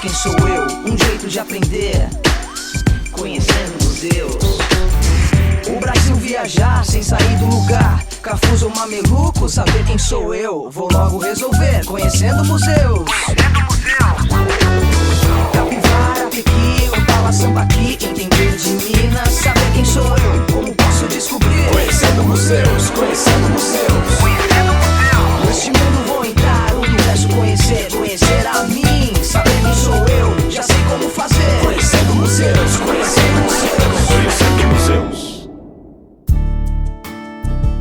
quem sou eu, um jeito de aprender, conhecendo museus. O Brasil viajar sem sair do lugar, Cafuso ou mameluco, saber quem sou eu, vou logo resolver, conhecendo museus. Capivara, Pequi, Opala, Sambaqui, entender de Minas, saber quem sou eu, como posso descobrir, conhecendo museus, conhecendo museus. Neste mundo vou entrar, o universo conhecer, conhecer a mim, saber quem sou eu, já sei como fazer, conhecendo museus, conhecendo museus, conhecendo museus.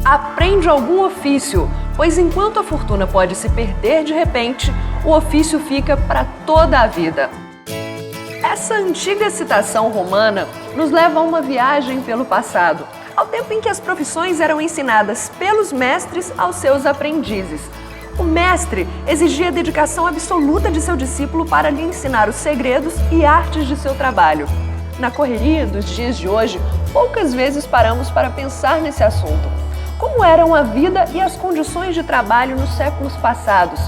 Aprende algum ofício, pois enquanto a fortuna pode se perder de repente, o ofício fica para toda a vida. Essa antiga citação romana nos leva a uma viagem pelo passado, ao tempo em que as profissões eram ensinadas pelos mestres aos seus aprendizes. O mestre exigia a dedicação absoluta de seu discípulo para lhe ensinar os segredos e artes de seu trabalho. Na correria dos dias de hoje, poucas vezes paramos para pensar nesse assunto. Como eram a vida e as condições de trabalho nos séculos passados?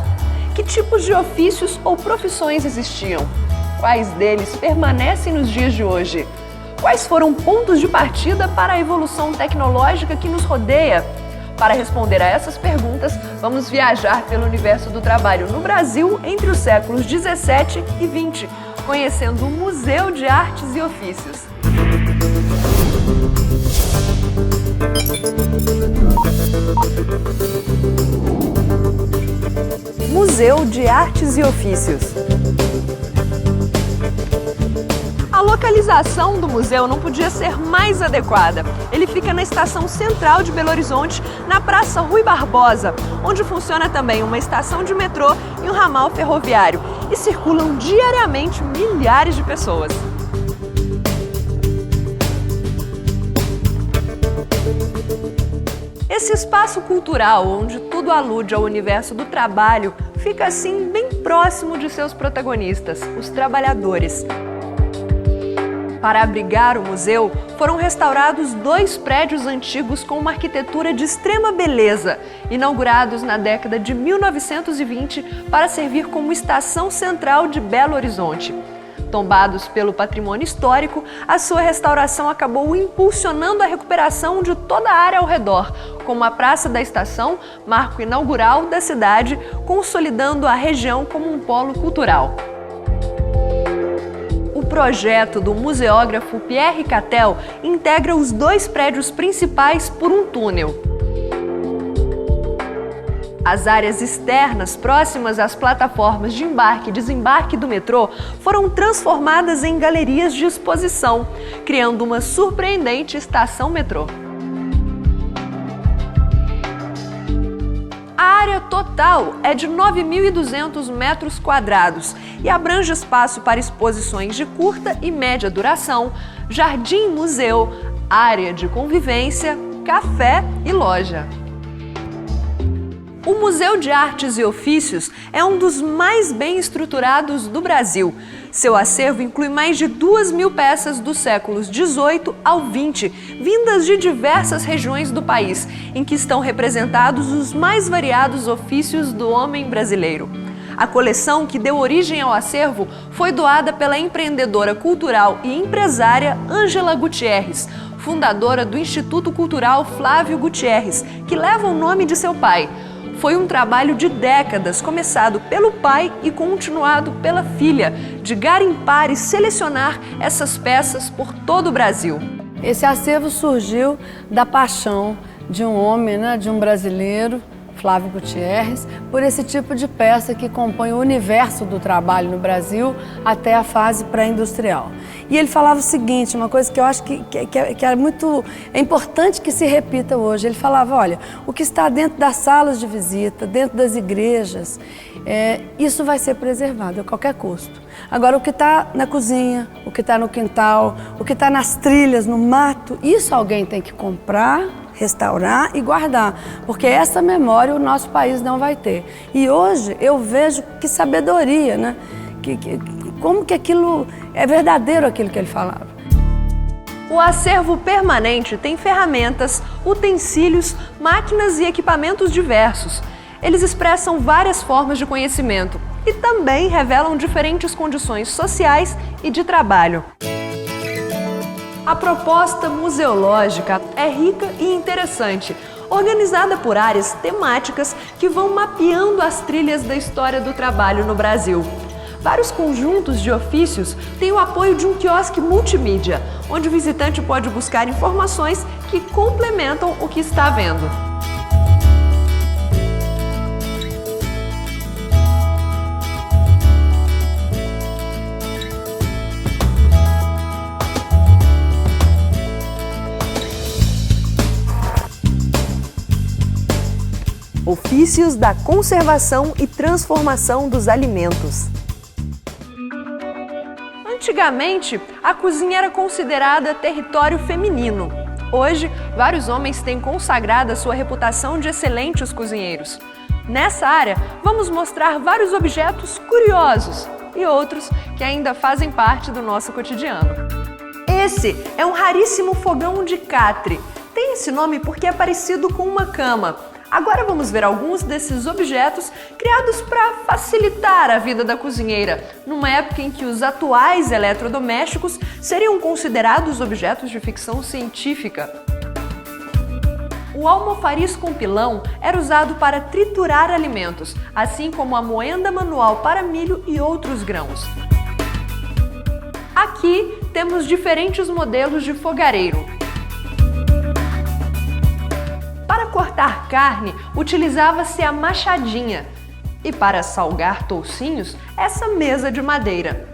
Que tipos de ofícios ou profissões existiam? Quais deles permanecem nos dias de hoje? Quais foram pontos de partida para a evolução tecnológica que nos rodeia? Para responder a essas perguntas, vamos viajar pelo universo do trabalho no Brasil entre os séculos 17 e 20, conhecendo o Museu de Artes e Ofícios. Museu de Artes e Ofícios. A localização do museu não podia ser mais adequada. Ele fica na estação central de Belo Horizonte, na Praça Rui Barbosa, onde funciona também uma estação de metrô e um ramal ferroviário, e circulam diariamente milhares de pessoas. Esse espaço cultural, onde tudo alude ao universo do trabalho, fica assim bem próximo de seus protagonistas, os trabalhadores. Para abrigar o museu, foram restaurados 2 prédios antigos com uma arquitetura de extrema beleza, inaugurados na década de 1920 para servir como estação central de Belo Horizonte. Tombados pelo patrimônio histórico, a sua restauração acabou impulsionando a recuperação de toda a área ao redor, como a Praça da Estação, marco inaugural da cidade, consolidando a região como um polo cultural. O projeto do museógrafo Pierre Catel integra os 2 prédios principais por um túnel. As áreas externas próximas às plataformas de embarque e desembarque do metrô foram transformadas em galerias de exposição, criando uma surpreendente estação metrô. A área total é de 9.200 metros quadrados e abrange espaço para exposições de curta e média duração, jardim-museu, área de convivência, café e loja. O Museu de Artes e Ofícios é um dos mais bem estruturados do Brasil. Seu acervo inclui mais de 2.000 peças dos séculos XVIII ao XX, vindas de diversas regiões do país, em que estão representados os mais variados ofícios do homem brasileiro. A coleção que deu origem ao acervo foi doada pela empreendedora cultural e empresária Ângela Gutierrez, fundadora do Instituto Cultural Flávio Gutierrez, que leva o nome de seu pai. Foi um trabalho de décadas, começado pelo pai e continuado pela filha, de garimpar e selecionar essas peças por todo o Brasil. Esse acervo surgiu da paixão de um homem, de um brasileiro, Flávio Gutierrez, por esse tipo de peça que compõe o universo do trabalho no Brasil até a fase pré-industrial. E ele falava o seguinte, uma coisa que eu acho que é importante que se repita hoje. Ele falava, olha, o que está dentro das salas de visita, dentro das igrejas, isso vai ser preservado a qualquer custo. Agora, o que está na cozinha, o que está no quintal, o que está nas trilhas, no mato, isso alguém tem que comprar, restaurar e guardar, porque essa memória o nosso país não vai ter. E hoje eu vejo que sabedoria, como que aquilo é verdadeiro, aquilo que ele falava. O acervo permanente tem ferramentas, utensílios, máquinas e equipamentos diversos. Eles expressam várias formas de conhecimento, e também revelam diferentes condições sociais e de trabalho. A proposta museológica é rica e interessante, organizada por áreas temáticas que vão mapeando as trilhas da história do trabalho no Brasil. Vários conjuntos de ofícios têm o apoio de um quiosque multimídia, onde o visitante pode buscar informações que complementam o que está vendo. Ofícios da conservação e transformação dos alimentos. Antigamente, a cozinha era considerada território feminino. Hoje, vários homens têm consagrado a sua reputação de excelentes cozinheiros. Nessa área, vamos mostrar vários objetos curiosos e outros que ainda fazem parte do nosso cotidiano. Esse é um raríssimo fogão de catre. Tem esse nome porque é parecido com uma cama. Agora vamos ver alguns desses objetos criados para facilitar a vida da cozinheira, numa época em que os atuais eletrodomésticos seriam considerados objetos de ficção científica. O almofariz com pilão era usado para triturar alimentos, assim como a moenda manual para milho e outros grãos. Aqui temos diferentes modelos de fogareiro. Para cortar carne, utilizava-se a machadinha e para salgar toucinhos, essa mesa de madeira.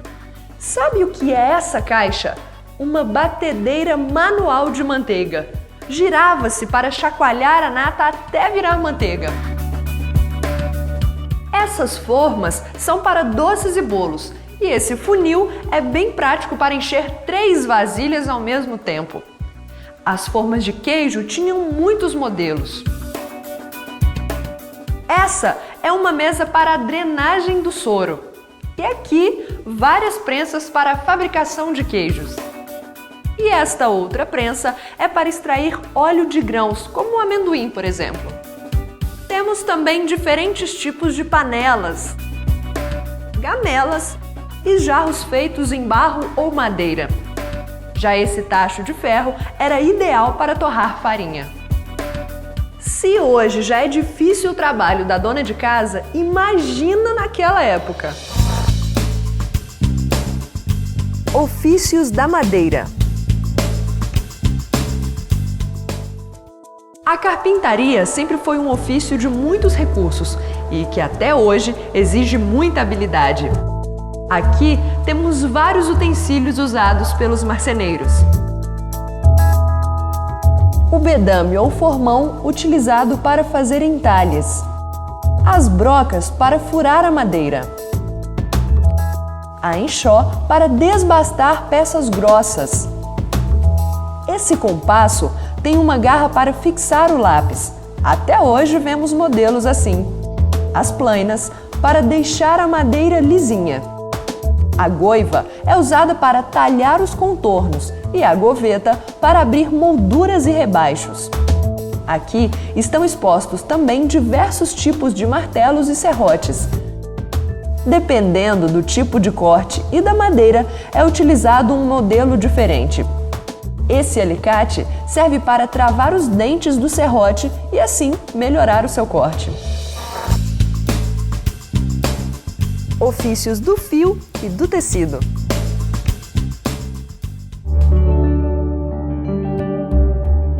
Sabe o que é essa caixa? Uma batedeira manual de manteiga. Girava-se para chacoalhar a nata até virar manteiga. Essas formas são para doces e bolos e esse funil é bem prático para encher 3 vasilhas ao mesmo tempo. As formas de queijo tinham muitos modelos. Essa é uma mesa para a drenagem do soro. E aqui, várias prensas para a fabricação de queijos. E esta outra prensa é para extrair óleo de grãos, como o amendoim, por exemplo. Temos também diferentes tipos de panelas, gamelas e jarros feitos em barro ou madeira. Já esse tacho de ferro era ideal para torrar farinha. Se hoje já é difícil o trabalho da dona de casa, imagina naquela época. Ofícios da madeira. A carpintaria sempre foi um ofício de muitos recursos e que até hoje exige muita habilidade. Aqui temos vários utensílios usados pelos marceneiros. O bedame ou formão utilizado para fazer entalhes. As brocas para furar a madeira. A enxó para desbastar peças grossas. Esse compasso tem uma garra para fixar o lápis. Até hoje vemos modelos assim. As plainas para deixar a madeira lisinha. A goiva é usada para talhar os contornos e a goveta para abrir molduras e rebaixos. Aqui estão expostos também diversos tipos de martelos e serrotes. Dependendo do tipo de corte e da madeira, é utilizado um modelo diferente. Esse alicate serve para travar os dentes do serrote e assim melhorar o seu corte. Ofícios do fio e do tecido.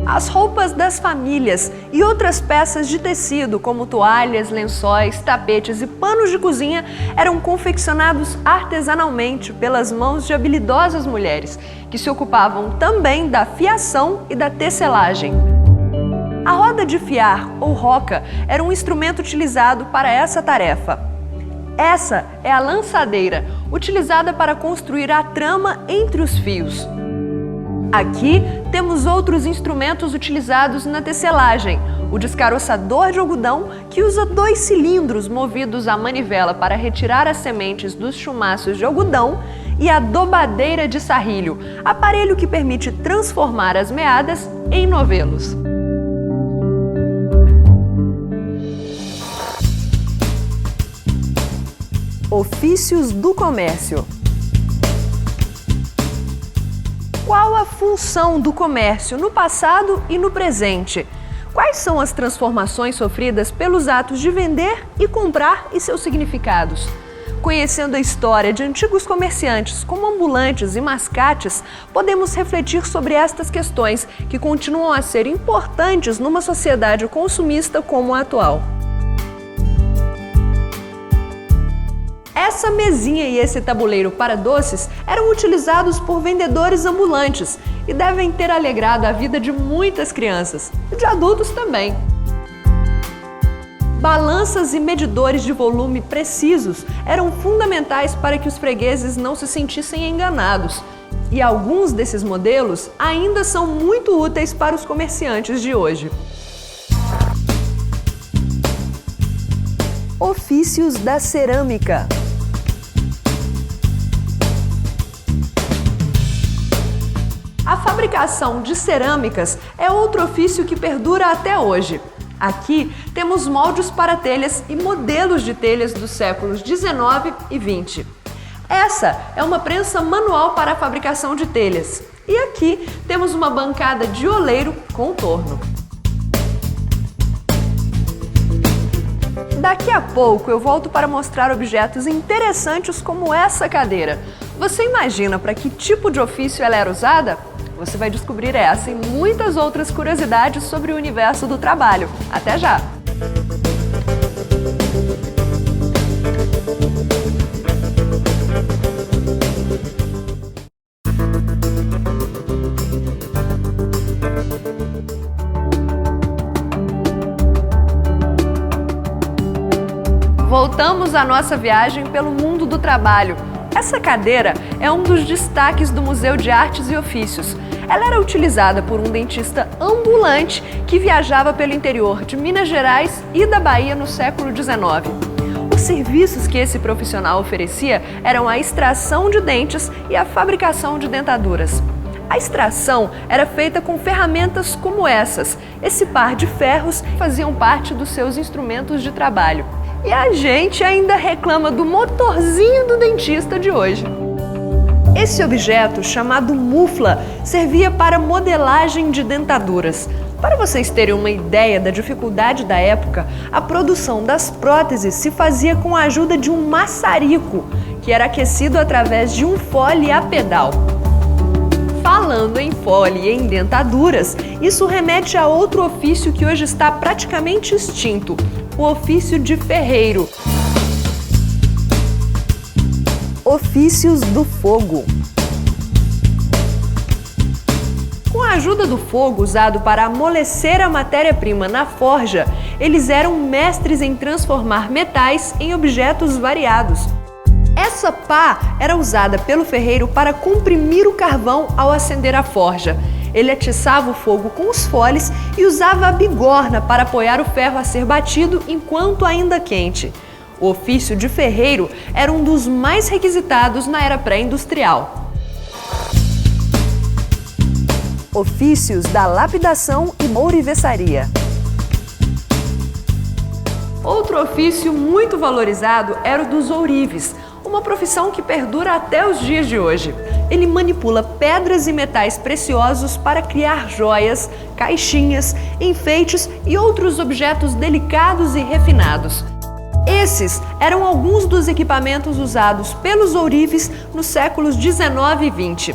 As roupas das famílias e outras peças de tecido, como toalhas, lençóis, tapetes e panos de cozinha, eram confeccionados artesanalmente pelas mãos de habilidosas mulheres, que se ocupavam também da fiação e da tecelagem. A roda de fiar, ou roca, era um instrumento utilizado para essa tarefa. Essa é a lançadeira, utilizada para construir a trama entre os fios. Aqui temos outros instrumentos utilizados na tecelagem. O descaroçador de algodão, que usa 2 cilindros movidos à manivela para retirar as sementes dos chumaços de algodão, e a dobadeira de sarrilho, aparelho que permite transformar as meadas em novelos. Ofícios do comércio. Qual a função do comércio no passado e no presente? Quais são as transformações sofridas pelos atos de vender e comprar e seus significados? Conhecendo a história de antigos comerciantes como ambulantes e mascates, podemos refletir sobre estas questões que continuam a ser importantes numa sociedade consumista como a atual. Essa mesinha e esse tabuleiro para doces eram utilizados por vendedores ambulantes e devem ter alegrado a vida de muitas crianças e de adultos também. Balanças e medidores de volume precisos eram fundamentais para que os fregueses não se sentissem enganados, e alguns desses modelos ainda são muito úteis para os comerciantes de hoje. Ofícios da cerâmica. A fabricação de cerâmicas é outro ofício que perdura até hoje. Aqui temos moldes para telhas e modelos de telhas dos séculos 19 e 20. Essa é uma prensa manual para a fabricação de telhas. E aqui temos uma bancada de oleiro com torno. Daqui a pouco eu volto para mostrar objetos interessantes como essa cadeira. Você imagina para que tipo de ofício ela era usada? Você vai descobrir essa e muitas outras curiosidades sobre o universo do trabalho. Até já! Voltamos à nossa viagem pelo mundo do trabalho. Essa cadeira é um dos destaques do Museu de Artes e Ofícios. Ela era utilizada por um dentista ambulante que viajava pelo interior de Minas Gerais e da Bahia no século XIX. Os serviços que esse profissional oferecia eram a extração de dentes e a fabricação de dentaduras. A extração era feita com ferramentas como essas. Esse par de ferros faziam parte dos seus instrumentos de trabalho. E a gente ainda reclama do motorzinho do dentista de hoje. Esse objeto, chamado mufla, servia para modelagem de dentaduras. Para vocês terem uma ideia da dificuldade da época, a produção das próteses se fazia com a ajuda de um maçarico, que era aquecido através de um fole a pedal. Falando em fole e em dentaduras, isso remete a outro ofício que hoje está praticamente extinto, o ofício de ferreiro. Ofícios do fogo. Com a ajuda do fogo usado para amolecer a matéria-prima na forja, eles eram mestres em transformar metais em objetos variados. Essa pá era usada pelo ferreiro para comprimir o carvão ao acender a forja. Ele atiçava o fogo com os foles e usava a bigorna para apoiar o ferro a ser batido enquanto ainda quente. O ofício de ferreiro era um dos mais requisitados na era pré-industrial. Ofícios da lapidação e ourivesaria. Outro ofício muito valorizado era o dos ourives, uma profissão que perdura até os dias de hoje. Ele manipula pedras e metais preciosos para criar joias, caixinhas, enfeites e outros objetos delicados e refinados. Esses eram alguns dos equipamentos usados pelos ourives nos séculos 19 e 20.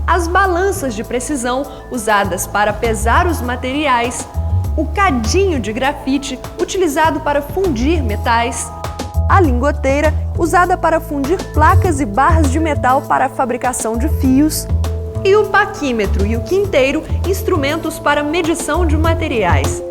As balanças de precisão usadas para pesar os materiais, o cadinho de grafite utilizado para fundir metais, a lingoteira usada para fundir placas e barras de metal para a fabricação de fios, e o paquímetro e o quinteiro, instrumentos para medição de materiais.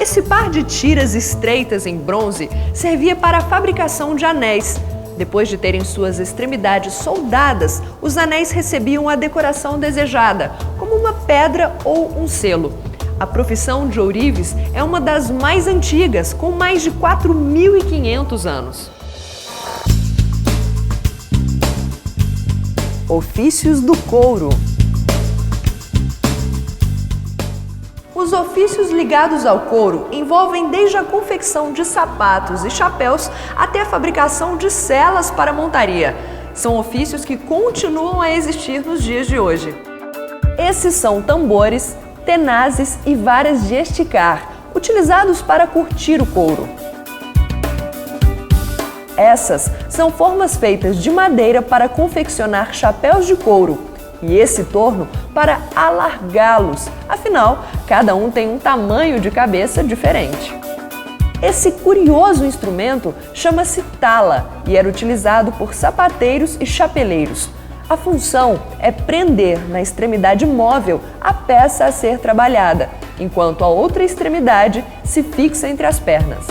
Esse par de tiras estreitas em bronze servia para a fabricação de anéis. Depois de terem suas extremidades soldadas, os anéis recebiam a decoração desejada, como uma pedra ou um selo. A profissão de ourives é uma das mais antigas, com mais de 4.500 anos. Ofícios do couro. Os ofícios ligados ao couro envolvem desde a confecção de sapatos e chapéus até a fabricação de selas para montaria. São ofícios que continuam a existir nos dias de hoje. Esses são tambores, tenazes e varas de esticar, utilizados para curtir o couro. Essas são formas feitas de madeira para confeccionar chapéus de couro e esse torno para alargá-los, afinal, cada um tem um tamanho de cabeça diferente. Esse curioso instrumento chama-se tala e era utilizado por sapateiros e chapeleiros. A função é prender na extremidade móvel a peça a ser trabalhada, enquanto a outra extremidade se fixa entre as pernas.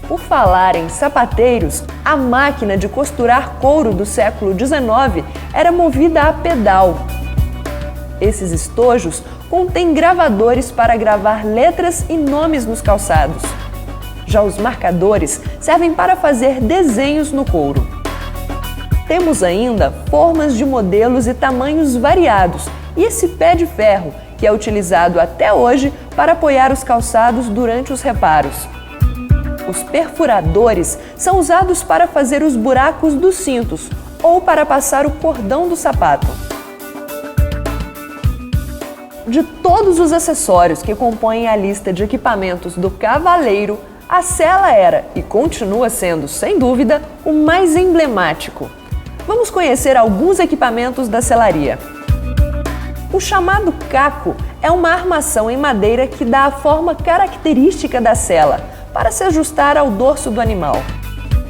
Por falar em sapateiros, a máquina de costurar couro do século XIX era movida a pedal. Esses estojos contêm gravadores para gravar letras e nomes nos calçados. Já os marcadores servem para fazer desenhos no couro. Temos ainda formas de modelos e tamanhos variados e esse pé de ferro, que é utilizado até hoje para apoiar os calçados durante os reparos. Os perfuradores são usados para fazer os buracos dos cintos ou para passar o cordão do sapato. De todos os acessórios que compõem a lista de equipamentos do cavaleiro, a sela era, e continua sendo, sem dúvida, o mais emblemático. Vamos conhecer alguns equipamentos da selaria. O chamado caco é uma armação em madeira que dá a forma característica da sela, para se ajustar ao dorso do animal.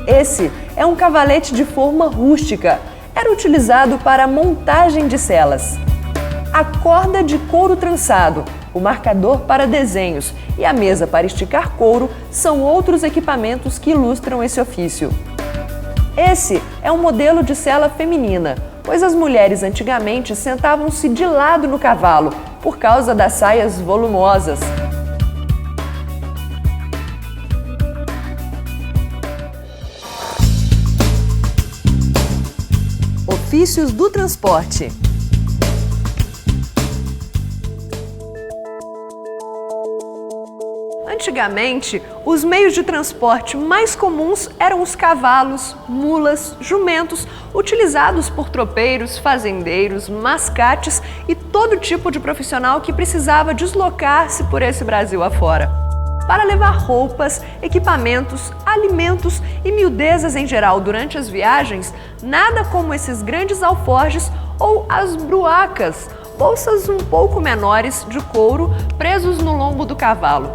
Esse é um cavalete de forma rústica, era utilizado para a montagem de selas. A corda de couro trançado, o marcador para desenhos e a mesa para esticar couro são outros equipamentos que ilustram esse ofício. Esse é um modelo de sela feminina, pois as mulheres antigamente sentavam-se de lado no cavalo, por causa das saias volumosas. Ofícios do transporte. Antigamente, os meios de transporte mais comuns eram os cavalos, mulas, jumentos, utilizados por tropeiros, fazendeiros, mascates e todo tipo de profissional que precisava deslocar-se por esse Brasil afora. Para levar roupas, equipamentos, alimentos e miudezas em geral durante as viagens, nada como esses grandes alforjes ou as bruacas, bolsas um pouco menores de couro presos no lombo do cavalo.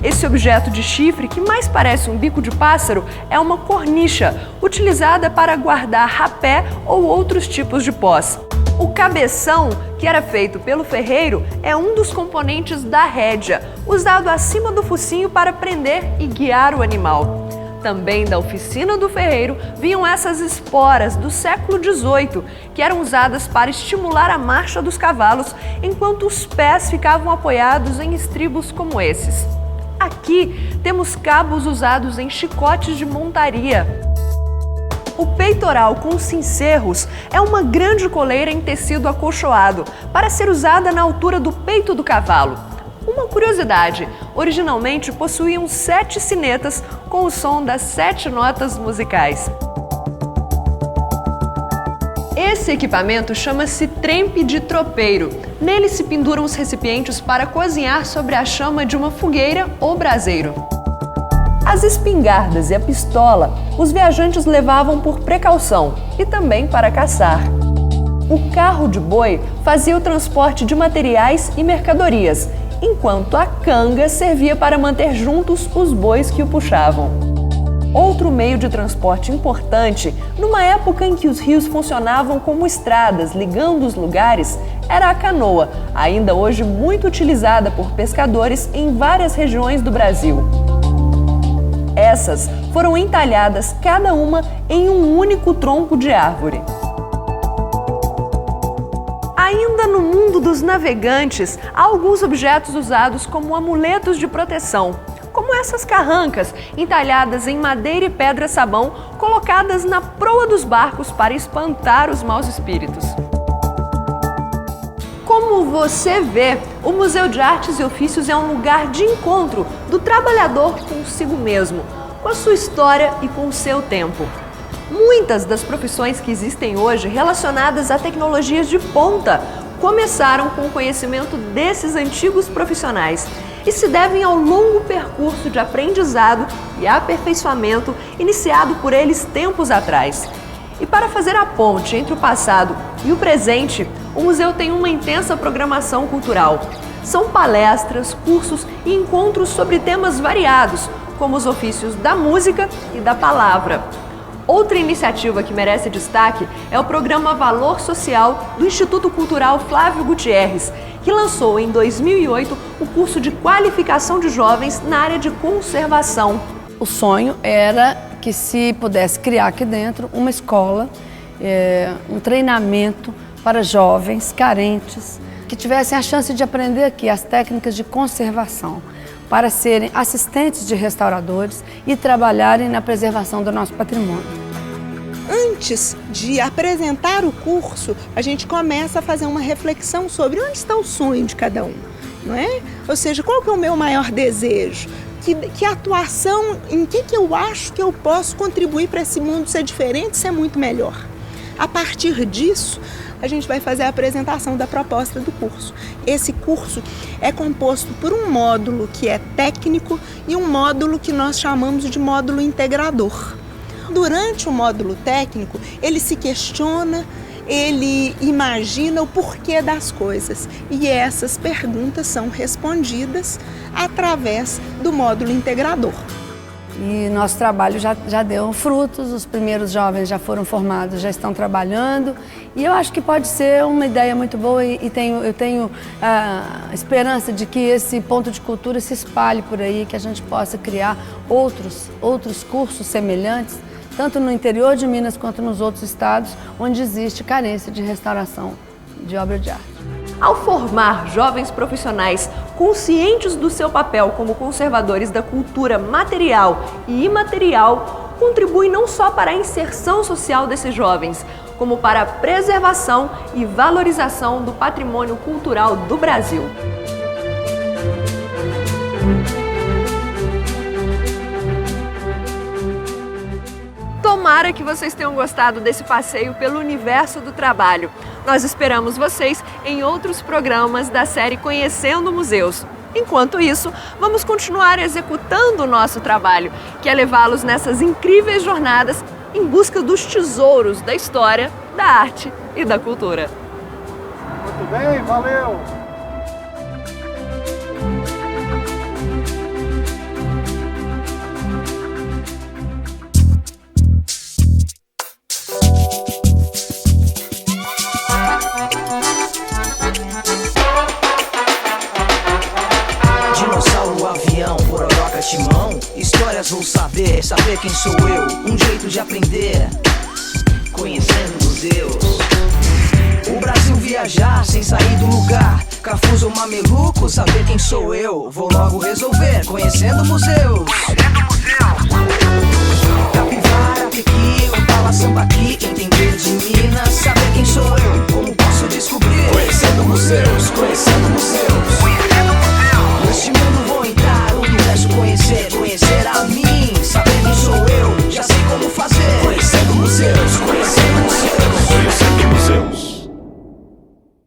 Esse objeto de chifre, que mais parece um bico de pássaro, é uma cornicha, utilizada para guardar rapé ou outros tipos de pós. O cabeção, que era feito pelo ferreiro, é um dos componentes da rédea, usado acima do focinho para prender e guiar o animal. Também da oficina do ferreiro vinham essas esporas do século XVIII, que eram usadas para estimular a marcha dos cavalos, enquanto os pés ficavam apoiados em estribos como esses. Aqui temos cabos usados em chicotes de montaria. O peitoral com cincerros é uma grande coleira em tecido acolchoado, para ser usada na altura do peito do cavalo. Uma curiosidade, originalmente possuíam 7 sinetas com o som das 7 notas musicais. Esse equipamento chama-se trempe de tropeiro. Nele se penduram os recipientes para cozinhar sobre a chama de uma fogueira ou braseiro. As espingardas e a pistola os viajantes levavam por precaução e também para caçar. O carro de boi fazia o transporte de materiais e mercadorias, enquanto a canga servia para manter juntos os bois que o puxavam. Outro meio de transporte importante, numa época em que os rios funcionavam como estradas ligando os lugares, era a canoa, ainda hoje muito utilizada por pescadores em várias regiões do Brasil. Essas foram entalhadas cada uma em um único tronco de árvore. Ainda no mundo dos navegantes, há alguns objetos usados como amuletos de proteção, como essas carrancas entalhadas em madeira e pedra-sabão, colocadas na proa dos barcos para espantar os maus espíritos. Como você vê, o Museu de Artes e Ofícios é um lugar de encontro do trabalhador consigo mesmo, com a sua história e com o seu tempo. Muitas das profissões que existem hoje relacionadas a tecnologias de ponta começaram com o conhecimento desses antigos profissionais e se devem ao longo percurso de aprendizado e aperfeiçoamento iniciado por eles tempos atrás. E para fazer a ponte entre o passado e o presente, o museu tem uma intensa programação cultural. São palestras, cursos e encontros sobre temas variados, como os ofícios da música e da palavra. Outra iniciativa que merece destaque é o programa Valor Social do Instituto Cultural Flávio Gutierres, que lançou em 2008 o curso de qualificação de jovens na área de conservação. O sonho era que se pudesse criar aqui dentro uma escola, um treinamento para jovens carentes que tivessem a chance de aprender aqui as técnicas de conservação, para serem assistentes de restauradores e trabalharem na preservação do nosso patrimônio. Antes de apresentar o curso, a gente começa a fazer uma reflexão sobre onde está o sonho de cada um, não é? Ou seja, qual que é o meu maior desejo? Que atuação, em que eu acho que eu posso contribuir para esse mundo ser diferente, ser muito melhor? A partir disso, a gente vai fazer a apresentação da proposta do curso. Esse curso é composto por um módulo que é técnico e um módulo que nós chamamos de módulo integrador. Durante o módulo técnico, ele se questiona, ele imagina o porquê das coisas e essas perguntas são respondidas através do módulo integrador. E nosso trabalho já deu frutos, os primeiros jovens já foram formados, já estão trabalhando e eu acho que pode ser uma ideia muito boa e eu tenho a esperança de que esse ponto de cultura se espalhe por aí, que a gente possa criar outros cursos semelhantes, tanto no interior de Minas quanto nos outros estados, onde existe carência de restauração de obra de arte. Ao formar jovens profissionais conscientes do seu papel como conservadores da cultura material e imaterial, contribui não só para a inserção social desses jovens, como para a preservação e valorização do patrimônio cultural do Brasil. Tomara que vocês tenham gostado desse passeio pelo universo do trabalho. Nós esperamos vocês em outros programas da série Conhecendo Museus. Enquanto isso, vamos continuar executando o nosso trabalho, que é levá-los nessas incríveis jornadas em busca dos tesouros da história, da arte e da cultura. Muito bem, valeu! Dinossauro, avião, pororoca, timão. Histórias vou saber quem sou eu. Um jeito de aprender, conhecendo museus. O Brasil viajar sem sair do lugar. Cafuso ou mameluco, saber quem sou eu. Vou logo resolver, conhecendo museus. Capivara, Pequi, Opala, Sambaqui. Entender de Minas, saber quem sou eu. Como posso descobrir? Conhecendo museus, conhecendo museus.